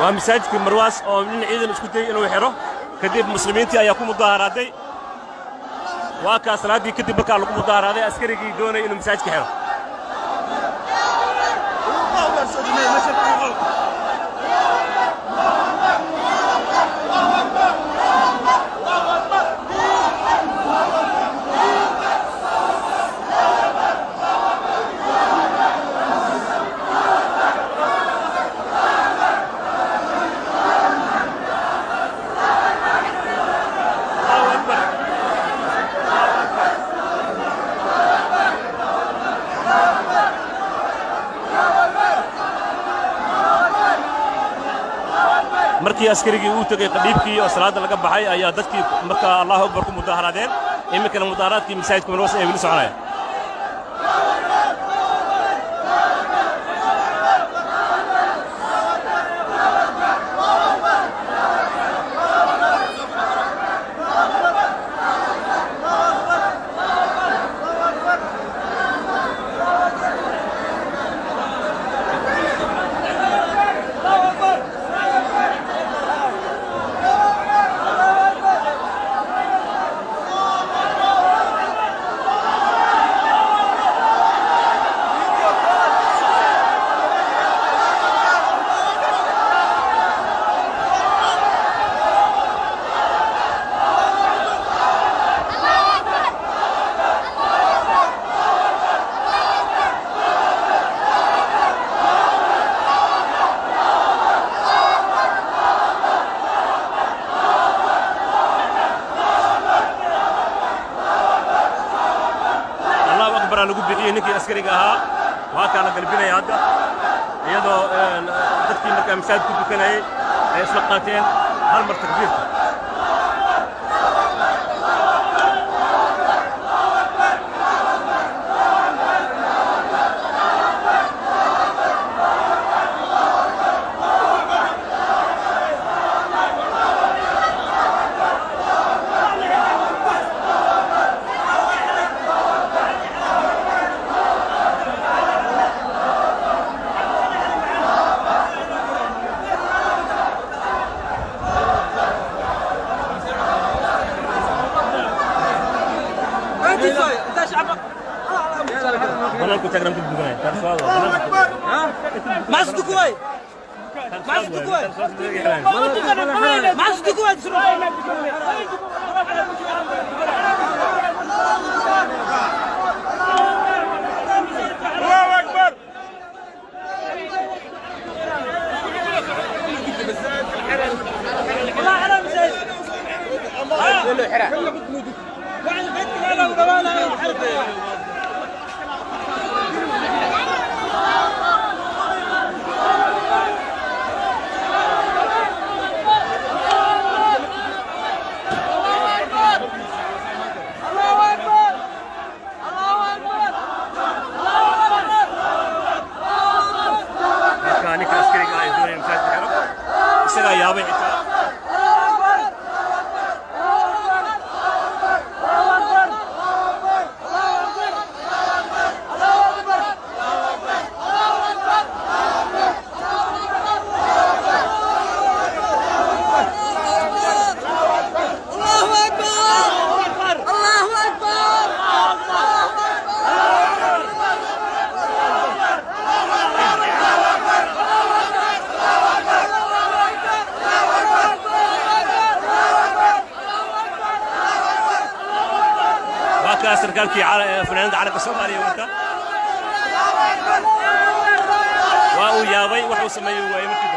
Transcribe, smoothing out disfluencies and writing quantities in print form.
ومساجد مرواس أو من عيد الإسكتي إنه يحره كديب مسلمين تي أيكون مظاهرات دي وكاسرات دي كديب بكار لكم مظاهرات دي أسكري يدون إنه مساجد كحره markii askarigii uu tagay qadiibkii oo salaada laga baxay ayaa dadkii marka Allahu Akbar ku mudaharaadeen imikana mudaharaadkii masaajidka Marwas ay wili soconayaan lagu bixiyay ninkii askariga ahaa waa kana galbinay hadda iyadoo dadkii markaa masaajid ku dukanayay ay isla qaateen hal mar takbiirta تقرم تدقون ما صدقوي ما صدقوي ما صدقوي الله أكبر الله على مسجد كله حرام وعلى الفتح له ضمانه يا ابي كاسر قال كي على فنان على الصومالي وكا واو يا بي وحو سميو ويمكن